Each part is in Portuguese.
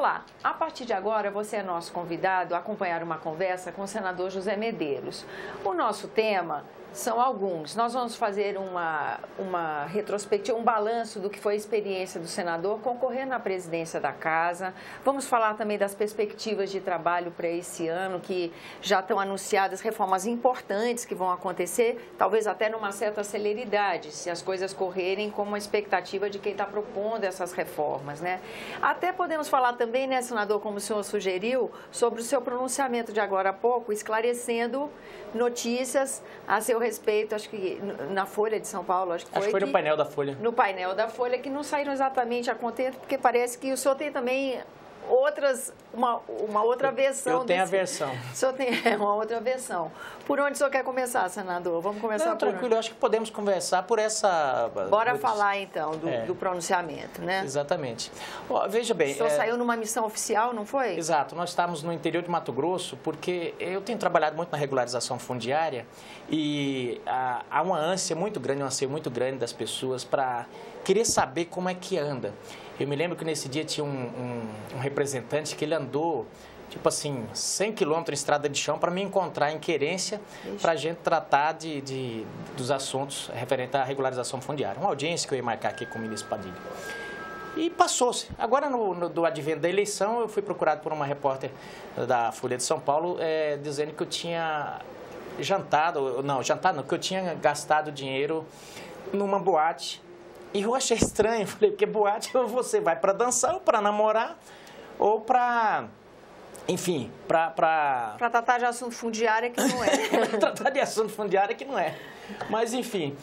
Olá, a partir de agora você é nosso convidado a acompanhar uma conversa com o senador José Medeiros. O nosso tema são alguns. Nós vamos fazer uma retrospectiva, um balanço do que foi a experiência do senador concorrendo à presidência da Casa. Vamos falar também das perspectivas de trabalho para esse ano, que já estão anunciadas reformas importantes que vão acontecer, talvez até numa certa celeridade, se as coisas correrem como a expectativa de quem está propondo essas reformas, né? Até podemos falar também, né, senador, como o senhor sugeriu, sobre o seu pronunciamento de agora a pouco, esclarecendo notícias a seu respeito, acho que na Folha de São Paulo, acho que foi no painel da Folha. No painel da Folha, que não saíram exatamente a contento, porque parece que o senhor tem também uma outra versão. Eu tenho a versão. O senhor tem uma outra versão. Por onde o senhor quer começar, senador? Vamos começar por tranquilo, onde? eu acho que podemos conversar por essa... Bora falar, então, do pronunciamento, né? Exatamente. Veja bem... O senhor saiu numa missão oficial, não foi? Exato. Nós estávamos no interior de Mato Grosso, porque eu tenho trabalhado muito na regularização fundiária e há uma ânsia muito grande, um anseio muito grande das pessoas para querer saber como é que anda. Eu me lembro que nesse dia tinha um representante que ele andou, tipo assim, 100 quilômetros em estrada de chão para me encontrar em Querência, para a gente tratar dos assuntos referentes à regularização fundiária. Uma audiência que eu ia marcar aqui com o ministro Padilha. E passou-se. Agora, do advento da eleição, eu fui procurado por uma repórter da Folha de São Paulo, dizendo que eu tinha que eu tinha gastado dinheiro numa boate. E eu achei estranho, falei, porque boate ou você vai para dançar, ou para namorar, ou para, enfim, para tratar de assunto fundiário que não é. Tratar de assunto fundiário que não é. Mas, enfim,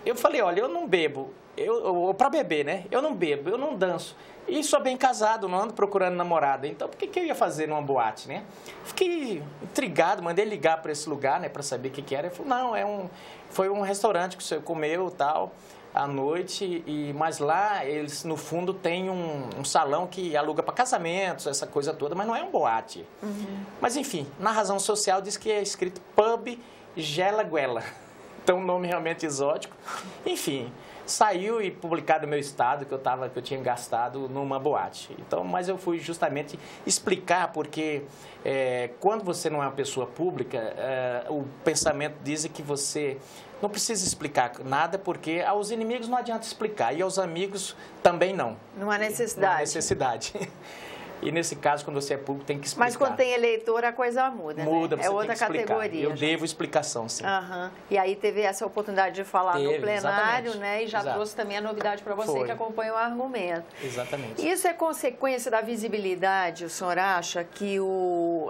eu falei, olha, eu não bebo, ou para beber, né? Eu não bebo, eu não danço. E sou bem casado, não ando procurando namorada. Então, por que eu ia fazer numa boate, né? Fiquei intrigado, mandei ligar para esse lugar, né, para saber o que era. Ele falou, não, foi um restaurante que você comeu e tal, à noite, mas lá eles, no fundo, tem um salão que aluga para casamentos, essa coisa toda, mas não é um boate. Uhum. Mas, enfim, na razão social diz que é escrito Pub Gelaguela. Então, um nome realmente exótico. Enfim, saiu e publicado no meu estado que eu tinha gastado numa boate. Então, mas eu fui justamente explicar porque quando você não é uma pessoa pública, o pensamento diz que você não precisa explicar nada porque aos inimigos não adianta explicar e aos amigos também não. Não há necessidade. Não há necessidade. E nesse caso, quando você é público, tem que explicar. Mas quando tem eleitor, a coisa muda, muda, né? É outra categoria. Eu devo explicação, sim. Uhum. E aí teve essa oportunidade de falar no plenário, exatamente. Né? E já trouxe também a novidade para você que acompanha o argumento. Exatamente. Isso é consequência da visibilidade, o senhor acha, que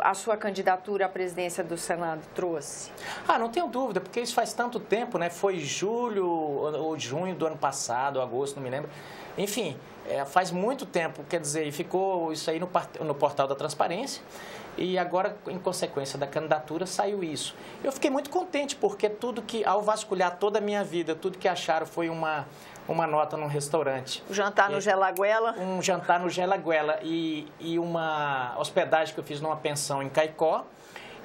a sua candidatura à presidência do Senado trouxe? Não tenho dúvida, porque isso faz tanto tempo, né? Foi julho ou junho do ano passado, agosto, não me lembro. Enfim, faz muito tempo, quer dizer, ficou isso aí no portal da transparência e agora, em consequência da candidatura, saiu isso. Eu fiquei muito contente, porque ao vasculhar toda a minha vida, tudo que acharam foi uma nota num restaurante. Um jantar no Gelaguela? Um jantar no Gelaguela e uma hospedagem que eu fiz numa pensão em Caicó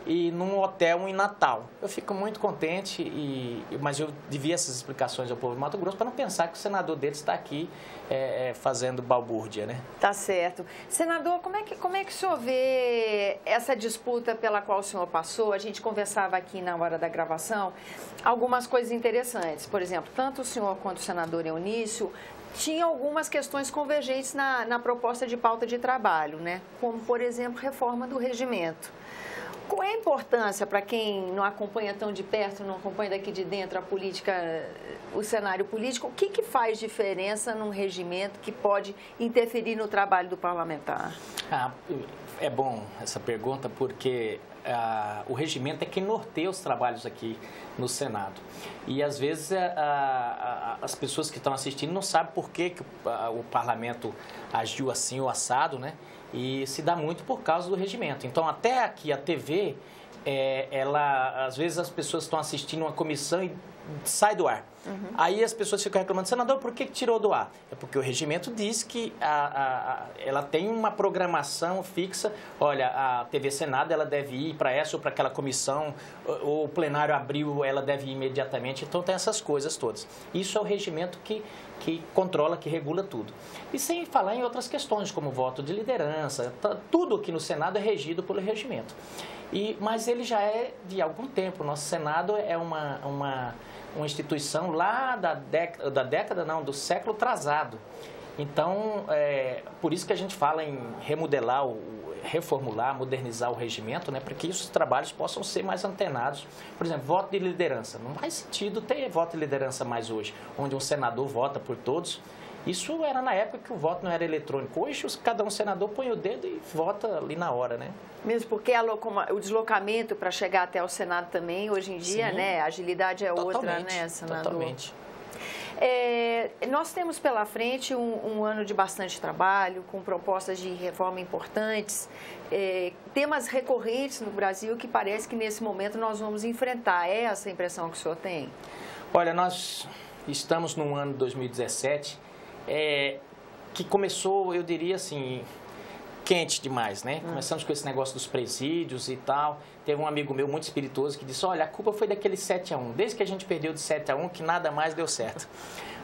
e num hotel em Natal. Eu fico muito contente, mas eu devia essas explicações ao povo de Mato Grosso para não pensar que o senador deles está aqui fazendo balbúrdia, né? Tá certo. Senador, como é que o senhor vê essa disputa pela qual o senhor passou? A gente conversava aqui na hora da gravação algumas coisas interessantes. Por exemplo, tanto o senhor quanto o senador Eunício tinha algumas questões convergentes na proposta de pauta de trabalho, né? Como, por exemplo, reforma do regimento. Qual é a importância para quem não acompanha tão de perto, não acompanha daqui de dentro a política, o cenário político? O que faz diferença num regimento que pode interferir no trabalho do parlamentar? É bom essa pergunta porque o regimento é quem norteia os trabalhos aqui no Senado. E, às vezes, as pessoas que estão assistindo não sabem por que o parlamento agiu assim ou assado, né? E se dá muito por causa do regimento. Então, até aqui a TV às vezes as pessoas estão assistindo uma comissão e sai do ar. Aí as pessoas ficam reclamando, senador, por que tirou do ar? É porque o regimento diz que ela tem uma programação fixa. Olha, a TV Senado ela deve ir para essa ou para aquela comissão, ou o plenário abriu, ela deve ir imediatamente. Então tem essas coisas todas. Isso é o regimento que controla, que regula tudo. E sem falar em outras questões, como voto de liderança, tudo aqui no Senado é regido pelo regimento. Mas ele já é de algum tempo. O nosso Senado é uma instituição lá do século atrasado. Então, por isso que a gente fala em remodelar, reformular, modernizar o regimento, né, para que os trabalhos possam ser mais antenados. Por exemplo, voto de liderança. Não faz sentido ter voto de liderança mais hoje, onde um senador vota por todos. Isso era na época que o voto não era eletrônico. Hoje, cada um senador põe o dedo e vota ali na hora, né? Mesmo porque o deslocamento para chegar até o Senado também, hoje em dia, sim, né? A agilidade é outra, né, senador? Totalmente. Nós temos pela frente um ano de bastante trabalho, com propostas de reforma importantes, temas recorrentes no Brasil que parece que nesse momento nós vamos enfrentar. É essa a impressão que o senhor tem? Olha, nós estamos no ano de 2017, que começou, eu diria assim, quente demais, né? Começamos com esse negócio dos presídios e tal. Teve um amigo meu muito espirituoso que disse, olha, a culpa foi daquele 7-1. Desde que a gente perdeu de 7-1, que nada mais deu certo.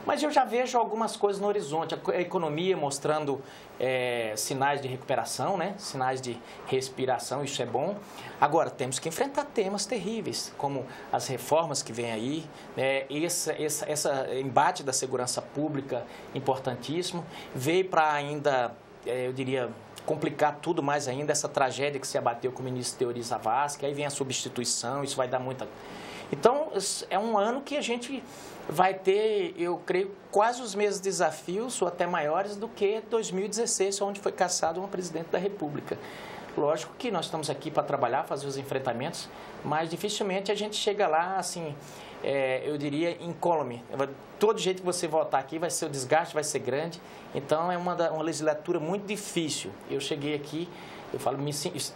Mas eu já vejo algumas coisas no horizonte. A economia mostrando sinais de recuperação, né? Sinais de respiração, isso é bom. Agora, temos que enfrentar temas terríveis, como as reformas que vêm aí, né? Esse embate da segurança pública, importantíssimo. Veio para ainda, eu diria, complicar tudo mais ainda, essa tragédia que se abateu com o ministro Teori Zavascki, aí vem a substituição, isso vai dar muita... Então, é um ano que a gente vai ter, eu creio, quase os mesmos desafios, ou até maiores, do que 2016, onde foi cassado um presidente da República. Lógico que nós estamos aqui para trabalhar, fazer os enfrentamentos, mas dificilmente a gente chega lá, assim, eu diria, incólume. Todo jeito que você votar aqui, vai ser o desgaste, vai ser grande. Então, é uma legislatura muito difícil. Eu cheguei aqui, eu falo,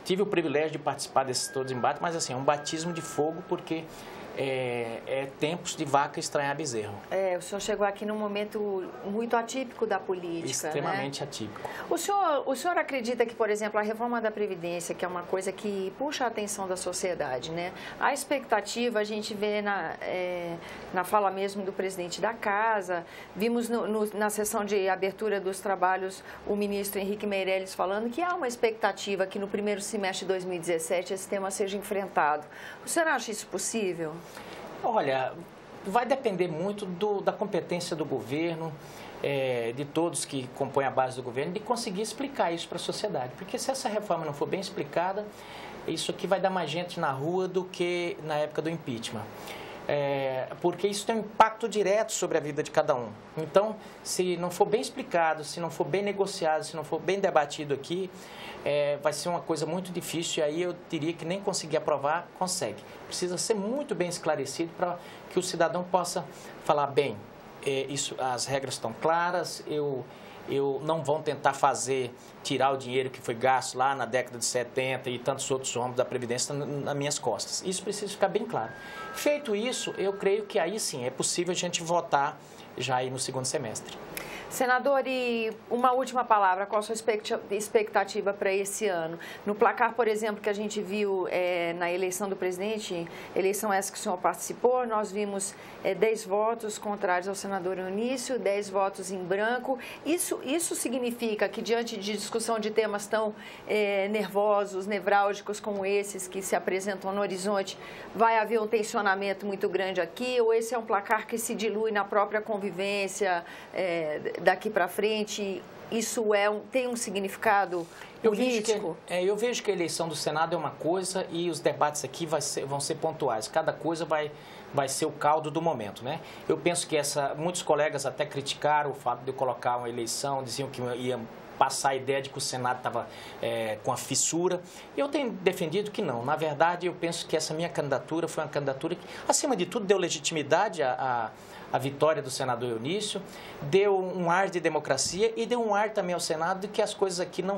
tive o privilégio de participar desses todos os embates, mas assim, é um batismo de fogo, porque tempos de vaca estranhar bezerro. O senhor chegou aqui num momento muito atípico da política, extremamente, né? Atípico. O senhor acredita que, por exemplo, a reforma da Previdência, que é uma coisa que puxa a atenção da sociedade, né? A expectativa, a gente vê na fala mesmo do presidente da Casa, vimos na sessão de abertura dos trabalhos o ministro Henrique Meirelles falando que há uma expectativa que no primeiro semestre de 2017 esse tema seja enfrentado. O senhor acha isso possível? Olha, vai depender muito da competência do governo, de todos que compõem a base do governo, de conseguir explicar isso para a sociedade. Porque se essa reforma não for bem explicada, isso aqui vai dar mais gente na rua do que na época do impeachment. Porque isso tem um impacto direto sobre a vida de cada um. Então, se não for bem explicado, se não for bem negociado, se não for bem debatido aqui, vai ser uma coisa muito difícil, e aí eu diria que nem conseguir aprovar, consegue. Precisa ser muito bem esclarecido para que o cidadão possa falar, bem, as regras estão claras, eu não vão tentar tirar o dinheiro que foi gasto lá na década de 70 e tantos outros ramos da Previdência nas minhas costas. Isso precisa ficar bem claro. Feito isso, eu creio que aí sim é possível a gente votar já aí no segundo semestre. Senador, e uma última palavra, qual a sua expectativa para esse ano? No placar, por exemplo, que a gente viu na eleição do presidente, eleição essa que o senhor participou, nós vimos 10 votos contrários ao senador Eunício, 10 votos em branco. Isso significa que, diante de discussão de temas tão nervosos, nevrálgicos como esses que se apresentam no horizonte, vai haver um tensionamento muito grande aqui, ou esse é um placar que se dilui na própria convivência daqui para frente? Isso tem um significado político? Eu vejo que a eleição do Senado é uma coisa e os debates aqui vão ser pontuais. Cada coisa vai ser o caldo do momento, né? Eu penso que muitos colegas até criticaram o fato de eu colocar uma eleição, diziam que ia passar a ideia de que o Senado estava com a fissura. Eu tenho defendido que não. Na verdade, eu penso que essa minha candidatura foi uma candidatura que, acima de tudo, deu legitimidade a vitória do senador Eunício, deu um ar de democracia e deu um ar também ao Senado de que as coisas aqui não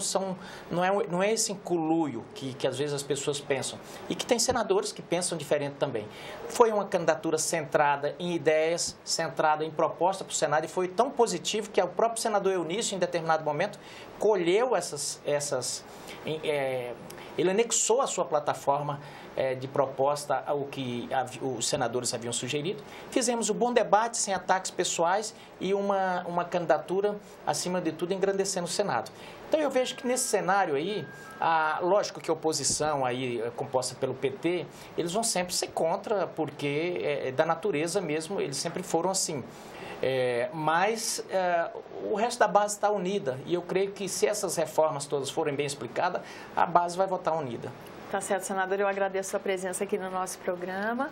é esse inculuio que às vezes as pessoas pensam. E que tem senadores que pensam diferente também. Foi uma candidatura centrada em ideias, centrada em proposta para o Senado e foi tão positivo que o próprio senador Eunício, em determinado momento, colheu ele anexou a sua plataforma de proposta ao que os senadores haviam sugerido. Fizemos um bom debate, sem ataques pessoais e uma candidatura, acima de tudo, engrandecendo o Senado. Então, eu vejo que nesse cenário aí, lógico que a oposição aí, composta pelo PT, eles vão sempre ser contra, porque é da natureza mesmo, eles sempre foram assim. Mas o resto da base está unida e eu creio que se essas reformas todas forem bem explicadas, a base vai votar unida. Tá certo, senador. Eu agradeço a sua presença aqui no nosso programa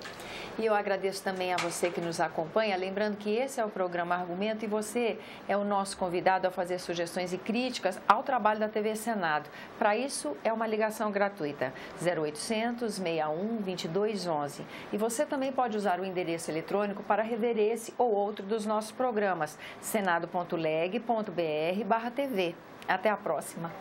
e eu agradeço também a você que nos acompanha. Lembrando que esse é o programa Argumento e você é o nosso convidado a fazer sugestões e críticas ao trabalho da TV Senado. Para isso, é uma ligação gratuita, 0800 61 2211. E você também pode usar o endereço eletrônico para rever esse ou outro dos nossos programas, senado.leg.br/TV. Até a próxima.